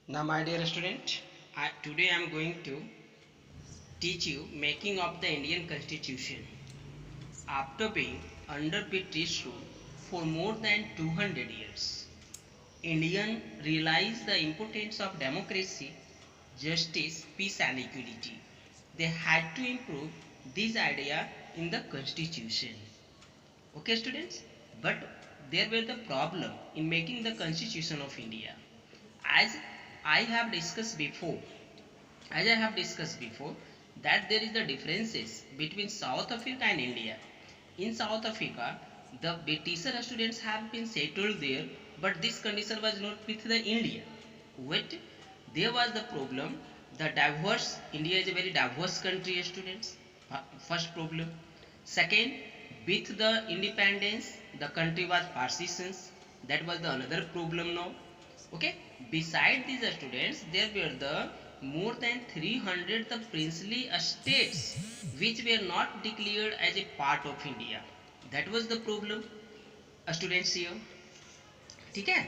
Now, my dear student, today I am going to teach you making of the Indian Constitution. After being under British rule for more than 200 years, Indians realized the importance of democracy, justice, peace and equality. They had to improve this idea in the Constitution. Okay, students? But there were the problem in making the Constitution of India. As I have discussed before, as I have discussed before, that there is the differences between South Africa and India. In South Africa, the Britisher students have been settled there, but this condition was not with the India. What there was the problem, the diverse India is a very diverse country, students. First problem. Second, with the independence, the country was partitions. That was the another problem now. Okay, beside these students there were the more than 300 the princely estates which were not declared as a part of India. That was the problem, students here. ठीक है,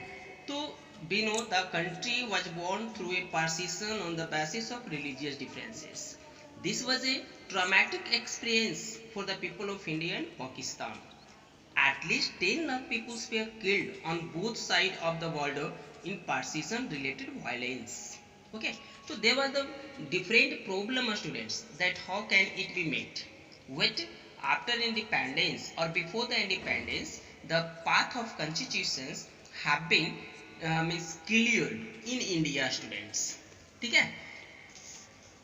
तो we know the country was born through a partition on the basis of religious differences. This was a traumatic experience for the people of India and Pakistan. At least 10 lakh people were killed on both sides of the border in partition related violence. Okay, so there was the different problem, students, that how can it be met. With after independence or before the independence, the path of constitutions have been means cleared in India, students. ठीक है,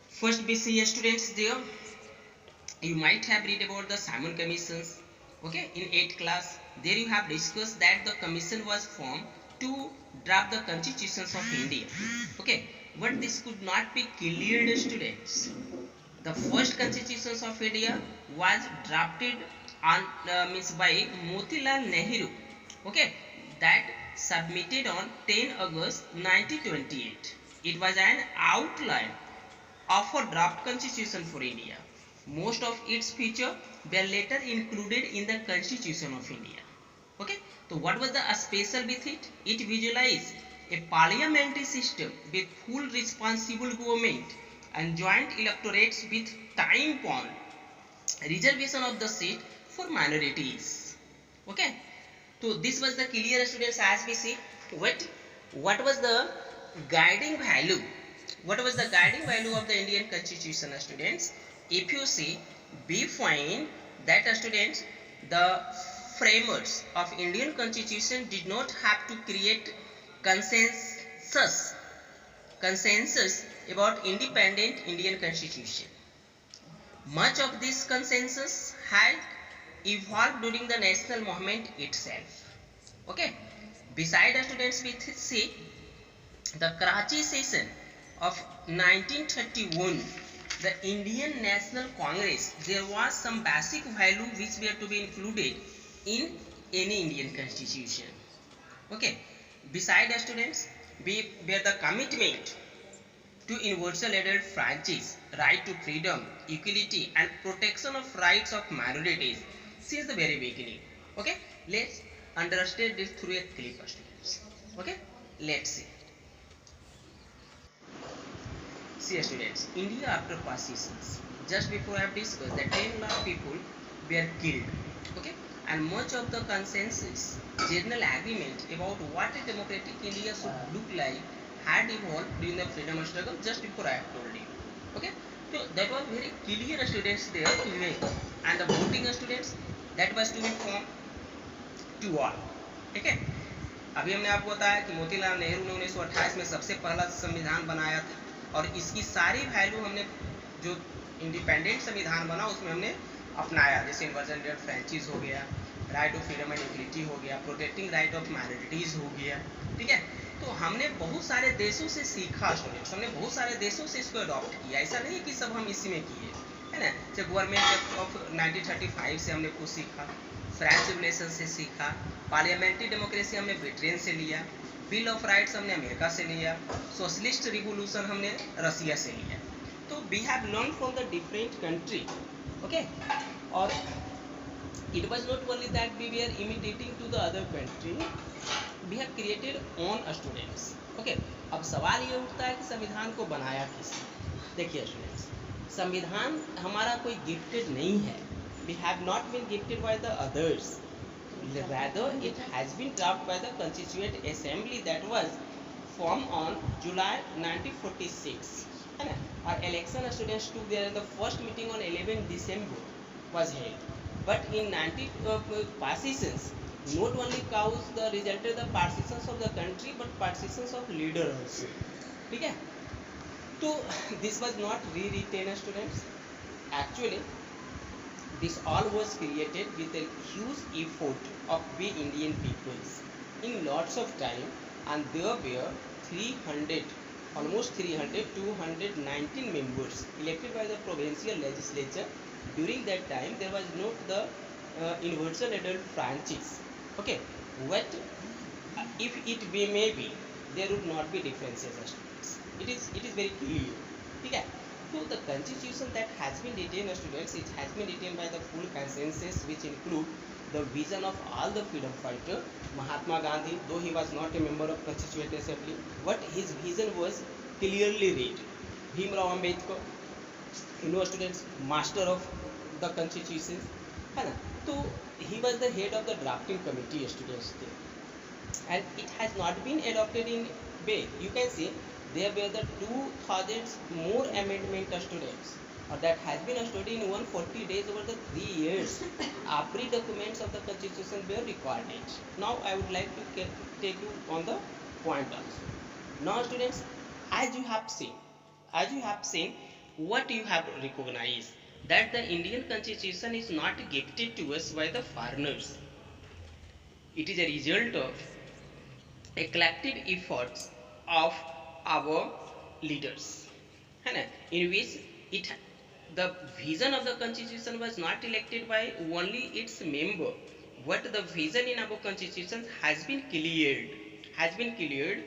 first we see students there. You might have read about the Simon commissions. Okay, in 8th class there you have discussed that the commission was formed to draft the constitutions of India. Okay, but this could not be cleared, students. The first constitutions of India was drafted on means by Motilal Nehru. Okay, that submitted on 10 August 1928. It was an outline of a draft constitution for India. Most of its features were later included in the Constitution of India. Okay, so what was the special with it? It visualized a parliamentary system with full responsible government and joint electorates with time-bound reservation of the seat for minorities. Okay, so this was the clear, students, as we see. What was the guiding value? What was the guiding value of the Indian Constitution, students? If you see, we find that, students, the framers of Indian Constitution did not have to create consensus about independent Indian Constitution. Much of this consensus had evolved during the national movement itself. Okay, beside, students, we see the Karachi session of 1931, the Indian National Congress, there was some basic value which were to be included in any Indian constitution. Okay, besides, students, we bear the commitment to universal adult franchise, right to freedom, equality and protection of rights of minorities since the very beginning. Okay, let's understand this through a clip, students. Okay, let's see. See, students, India after partitions. Just before I have discussed that 10 lakh people were killed. Okay, and much of the consensus, general agreement about what a democratic India should look like had evolved during the freedom struggle. Just before I have told you. Okay, so that was very clear, students, there to make, and the voting, students, that was to be formed to all. ठीक है, अभी हमने आपको बताया कि मोतीलाल नेहरू ने 1928 में सबसे पहला संविधान बनाया था और इसकी सारी वैल्यू हमने जो इंडिपेंडेंट संविधान बना उसमें हमने अपनाया, जैसे यूनिवर्सल एडल्ट फ्रेंचाइज हो गया, right of freedom and equality हो गया, प्रोटेक्टिंग राइट ऑफ माइनॉरिटीज हो गया. ठीक है, तो हमने बहुत सारे देशों से सीखा, स्टूडेंट्स, हमने बहुत सारे देशों से इसको अडॉप्ट किया. ऐसा नहीं कि सब हम इसी में किए, है ना. जब गवर्नमेंट ऑफ 1935 से हमने कुछ सीखा, फ्रेंच रिवोल्यूशन से सीखा, पार्लियामेंट्री डेमोक्रेसी हमने ब्रिटेन से लिया, बिल ऑफ राइट्स हमने अमेरिका से लिया, सोशलिस्ट रिवोल्यूशन हमने रसिया से लिया. तो we have learn from the different country. Okay, और it was not only that we were imitating to the other country, we have created on students. Okay, अब सवाल ये उठता है कि संविधान को बनाया किसने। देखिए स्टूडेंट्स, संविधान हमारा कोई गिफ्टेड नहीं है, we have not been gifted by the others, rather it has been drafted by the constituent assembly that was formed on July 1946, है ना। और election students took their the first meeting on 11 December was held, but in 90 partitions not only counts the resulted the partitions of the country but partitions of leader also, ठीक है। तो this was not rewritten students, actually this all was created with a huge effort of we Indian peoples in lots of time, and there were 300, almost 300, 219 members elected by the provincial legislature. During that time, there was not the universal adult franchise. Okay, what if it be maybe there would not be differences. It is very clear. ठीक है। So the constitution that has been written students, it has been written by the full consensus which include the vision of all the freedom fighter. Mahatma Gandhi, though he was not a member of Constituent Assembly, but his vision was clearly read. Bhim Rao Ambedkar, students, master of the constitution, है ना। तो he was the head of the drafting committee students there, and it has not been adopted in way. You can see there were the 2000 more amendment students, or that has been studied in 140 days over the 3 years. Pre-documents of the constitution were recorded. Now I would like to take you on the point also. Now students, as you have seen what you have recognized, that the Indian constitution is not gifted to us by the foreigners. It is a result of a collective efforts of our leaders, है ना, in which it the vision of the constitution was not elected by only its member, but the vision in our constitution has been cleared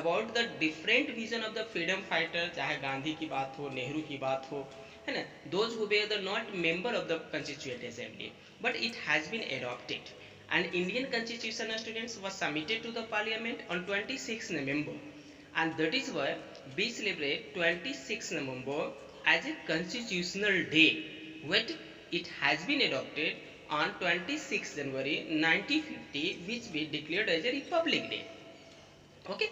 about the different vision of the freedom fighter, चाहे गांधी की बात हो, नेहरू की बात हो, है ना, those who were the not member of the constituent assembly, but it has been adopted. And Indian constitution students was submitted to the parliament on 26 November, and that is why we celebrate 26 November as a constitutional day, when it has been adopted on 26 January 1950, which we declared as a republic day. Okay,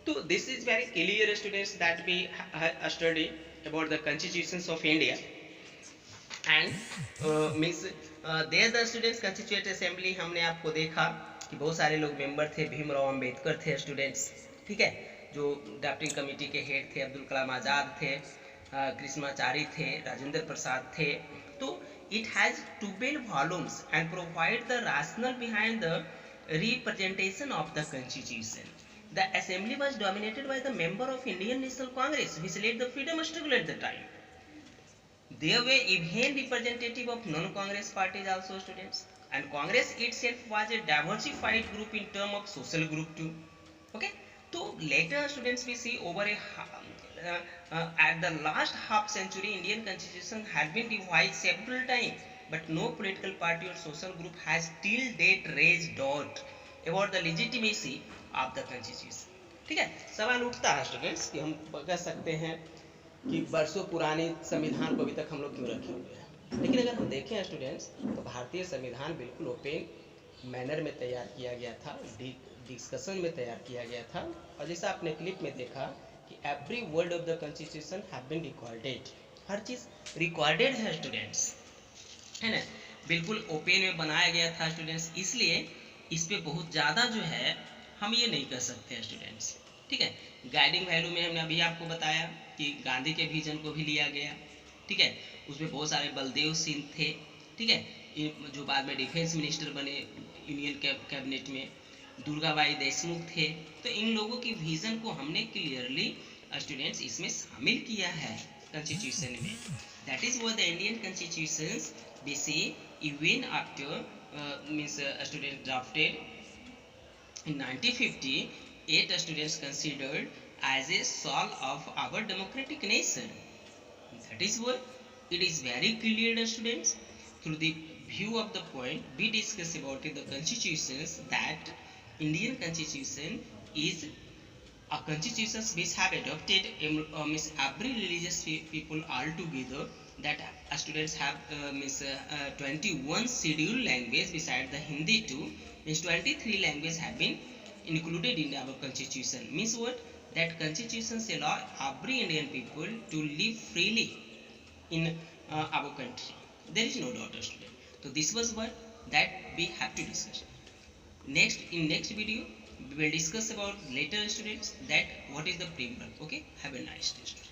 so this is very clear students that we study about the constitutions of India. And means there the students constituent assembly, हमने आपको देखा कि बहुत सारे लोग member थे, भीमराव अंबेडकर थे students, ठीक है, जो ड्राफ्टिंग कमेटी के हेड थे, अब्दुल कलाम आज़ाद थे, कृष्णाचारी थे, राजेंद्र प्रसाद थे। तो it has 12 volumes and provide the rationale behind the representation of the constitution. The assembly was dominated by the member of Indian National Congress, which led the freedom struggle at the time. There were even representative of non-Congress parties also students, and Congress itself was a diversified group in terms of social group too. Okay, so later students we see over at the last half century Indian constitution had been revised several times, but no political party or social group has till date raised doubt about the legitimacy of the constitution. ठीक है, सवाल उठता है students कि हम कह सकते हैं कि वर्षों पुराने संविधान को अभी तक हम लोग क्यों रखे हुए हैं, लेकिन अगर हम देखें स्टूडेंट्स तो भारतीय संविधान बिल्कुल ओपन मैनर में तैयार किया गया था, डिस्कशन में तैयार किया गया था, और जैसा आपने क्लिप में देखा कि every word of the constitution have been recorded, हर चीज़ रिकॉर्डेड है स्टूडेंट्स, है ना, बिल्कुल ओपन में बनाया गया था स्टूडेंट्स, इसलिए इस पर बहुत ज़्यादा जो है हम ये नहीं कर सकते हैं स्टूडेंट्स। ठीक है, गाइडिंग वैल्यू में हमने अभी आपको बताया कि गांधी के विजन को भी लिया गया, ठीक है, उसमें बहुत सारे बलदेव सिंह थे, ठीक है, जो बाद में डिफेंस मिनिस्टर बने यूनियन कैबिनेट में, दुर्गाबाई देशमुख थे, तो इन लोगों की विजन को हमने क्लियरली स्टूडेंट्स इसमें शामिल किया है कॉन्स्टिट्यूशन में। That is what the Indian constitutions we see even after means student drafted in 1950, 8 students considered as a soul of our democratic nation. That is why it is very clear students through the view of the point we discuss about the constitutions that Indian constitution is a constitution which have adopted means every religious people all together, that students have 21 scheduled language beside the Hindi too, means 23 languages have been included in our constitution. Means what? That constitution allow every Indian people to live freely in our country. There is no doubt, student. So this was what that we have to discuss. Next video we will discuss about later, students, that what is the framework. Okay, have a nice day, students.